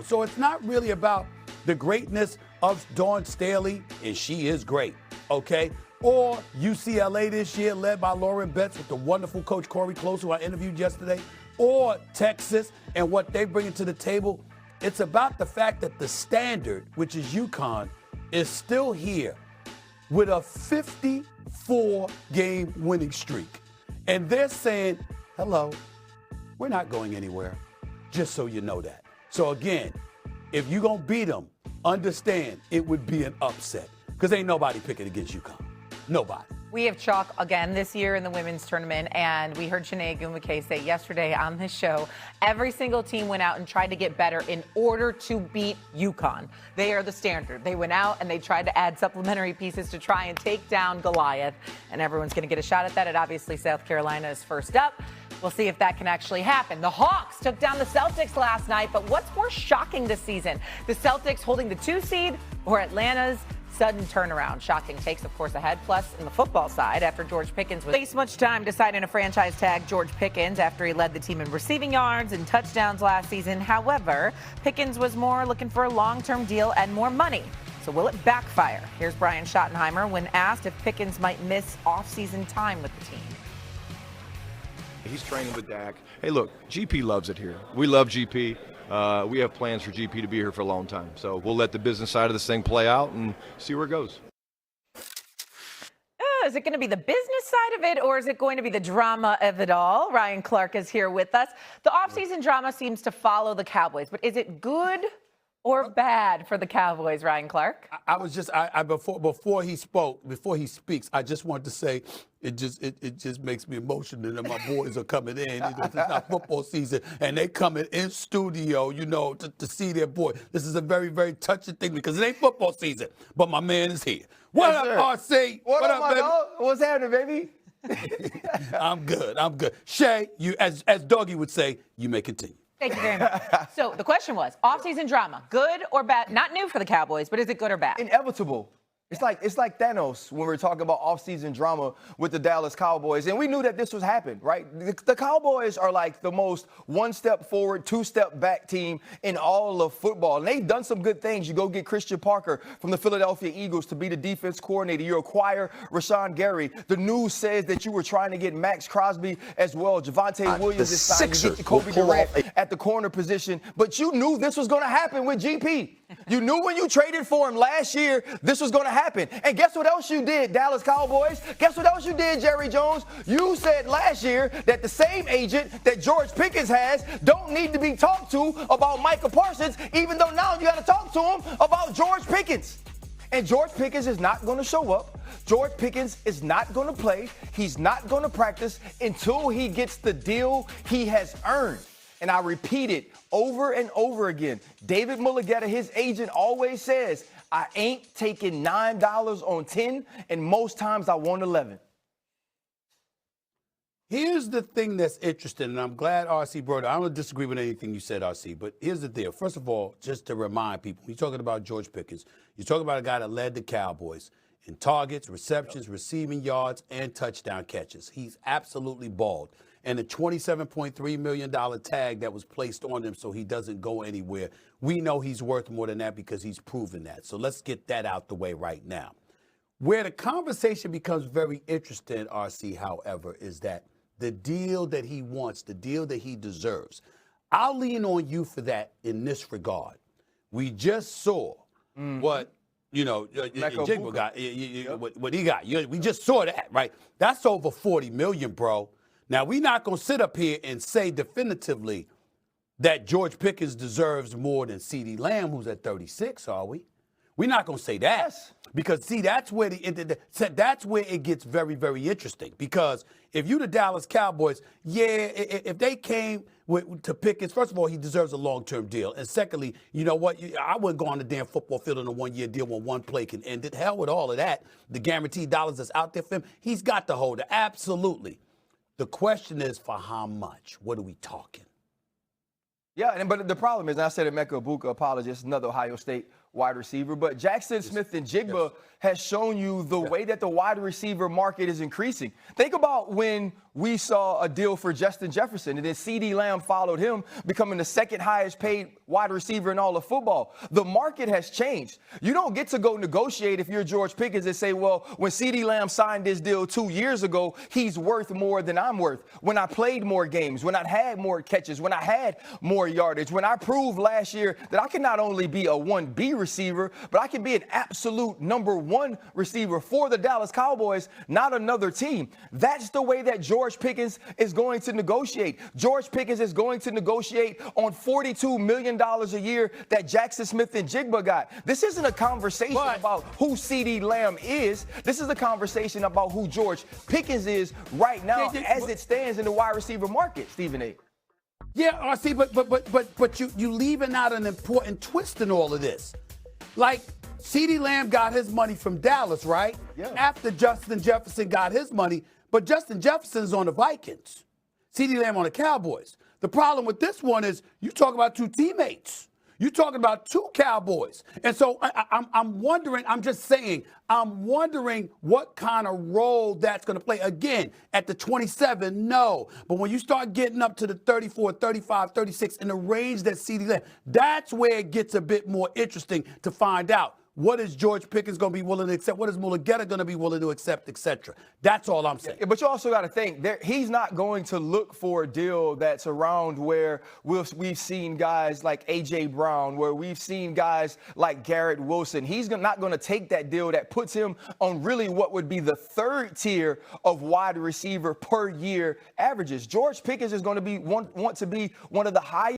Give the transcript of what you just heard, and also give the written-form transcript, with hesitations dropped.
So it's not really about the greatness of Dawn Staley, and she is great, okay? Or UCLA this year, led by Lauren Betts with the wonderful coach Corey Close, who I interviewed yesterday, or Texas and what they bring to the table. It's about the fact that the standard, which is Uconn, is still here with a 54-game winning streak. And they're saying, hello, we're not going anywhere, just so you know that. So again, if you're going to beat them, understand it would be an upset because ain't nobody picking against UConn. Nobody. We have chalk again this year in the women's tournament, and we heard Shanae Gumake say yesterday on this show, every single team went out and tried to get better in order to beat UConn. They are the standard. They went out and they tried to add supplementary pieces to try and take down Goliath, and everyone's going to get a shot at that. And obviously South Carolina is first up. We'll see if that can actually happen. The Hawks took down the Celtics last night, but what's more shocking this season? The Celtics holding the 2 seed or Atlanta's sudden turnaround? Shocking takes, of course, ahead. Plus, in the football side, after George Pickens was waste much time deciding a franchise tag George Pickens after he led the team in receiving yards and touchdowns last season. However, Pickens was more looking for a long-term deal and more money. So will it backfire? Here's Brian Schottenheimer when asked if Pickens might miss offseason time with the team. He's training with Dak. Hey, look, GP loves it here. We love GP. We have plans for GP to be here for a long time. So we'll let the business side of this thing play out and see where it goes. Is it going to be the business side of it, or is it going to be the drama of it all? Ryan Clark is here with us. The offseason drama seems to follow the Cowboys, but is it good or bad for the Cowboys, Ryan Clark? I was just before he speaks, I just wanted to say it just makes me emotional that my boys are coming in. You know, it's not football season, and they coming in studio, you know, to see their boy. This is a very, very touching thing because it ain't football season, but my man is here. What up, RC? What up, baby? What's happening, baby? I'm good. Shay, you as Dougie would say, you may continue. Thank you very much. So the question was, offseason drama, good or bad? Not new for the Cowboys, but is it good or bad? Inevitable. It's like Thanos when we're talking about offseason drama with the Dallas Cowboys. And we knew that this was happening, right? The Cowboys are like the most one-step forward, two-step back team in all of football. And they've done some good things. You go get Christian Parker from the Philadelphia Eagles to be the defense coordinator. You acquire Rashawn Gary. The news says that you were trying to get Max Crosby as well. Javonte Williams is signed to get Jacoby Durant at the corner position. But you knew this was going to happen with GP. You knew when you traded for him last year, this was going to happen. And guess what else you did, Dallas Cowboys? Guess what else you did, Jerry Jones? You said last year that the same agent that George Pickens has don't need to be talked to about Micah Parsons, even though now you got to talk to him about George Pickens. And George Pickens is not going to show up. George Pickens is not going to play. He's not going to practice until he gets the deal he has earned. And I repeat it over and over again. David Mulligetta, his agent, always says, I ain't taking $9 on 10, and most times I want 11. Here's the thing that's interesting, and I'm glad RC brought it. I don't disagree with anything you said, RC, but here's the deal. First of all, just to remind people, you're talking about George Pickens. You're talking about a guy that led the Cowboys in targets, receptions, receiving yards, and touchdown catches. He's absolutely bald. And the $27.3 million tag that was placed on him so he doesn't go anywhere, we know he's worth more than that because he's proven that. So let's get that out the way right now. Where the conversation becomes very interesting, RC, however, is that the deal that he wants, the deal that he deserves. I'll lean on you for that in this regard. We just saw what, you know, Jigba got, what he got. We just saw that, right? That's over $40 million, bro. Now, we're not going to sit up here and say definitively that George Pickens deserves more than CeeDee Lamb, who's at 36, are we? We're not going to say that. Yes. Because, see, that's where it gets very, very interesting. Because if you the Dallas Cowboys, if they came to Pickens, first of all, he deserves a long-term deal. And secondly, you know what? I wouldn't go on the damn football field on a one-year deal when one play can end it. Hell with all of that. The guaranteed dollars that's out there for him, he's got to hold it. Absolutely. The question is for how much? What are we talking? Yeah, but the problem is, and I said Emeka Egbuka, apologist, another Ohio State wide receiver. But Jackson Smith and Jigba has shown you the way that the wide receiver market is increasing. Think about when we saw a deal for Justin Jefferson, and then CeeDee Lamb followed him, becoming the second highest paid wide receiver in all of football. The market has changed. You don't get to go negotiate if you're George Pickens and say, well, when CeeDee Lamb signed this deal 2 years ago, he's worth more than I'm worth. When I played more games, when I had more catches, when I had more yardage, when I proved last year that I can not only be a 1B receiver, but I can be an absolute number 1 receiver for the Dallas Cowboys, not another team. That's the way that George Pickens is going to negotiate. George Pickens is going to negotiate on $42 million a year that Jackson Smith and Jigba got. This isn't a conversation about who CeeDee Lamb is. This is a conversation about who George Pickens is right now as it stands in the wide receiver market, Stephen A. Yeah, RC, but you leaving out an important twist in all of this. Like, CeeDee Lamb got his money from Dallas, right? Yeah. After Justin Jefferson got his money, but Justin Jefferson's on the Vikings. CeeDee Lamb on the Cowboys. The problem with this one is you talk about 2 teammates. You're talking about 2 Cowboys. And so I'm wondering, I'm just saying, I'm wondering what kind of role that's going to play. Again, at the 27, no. But when you start getting up to the 34, 35, 36, in the range that CeeDee Lamb, that's where it gets a bit more interesting to find out. What is George Pickens going to be willing to accept? What is Mulugeta going to be willing to accept, et cetera? That's all I'm saying. But you also got to think, he's not going to look for a deal that's around where we've seen guys like A.J. Brown, where we've seen guys like Garrett Wilson. He's not going to take that deal that puts him on really what would be the 3rd tier of wide receiver per year averages. George Pickens is going to want to be one of the highest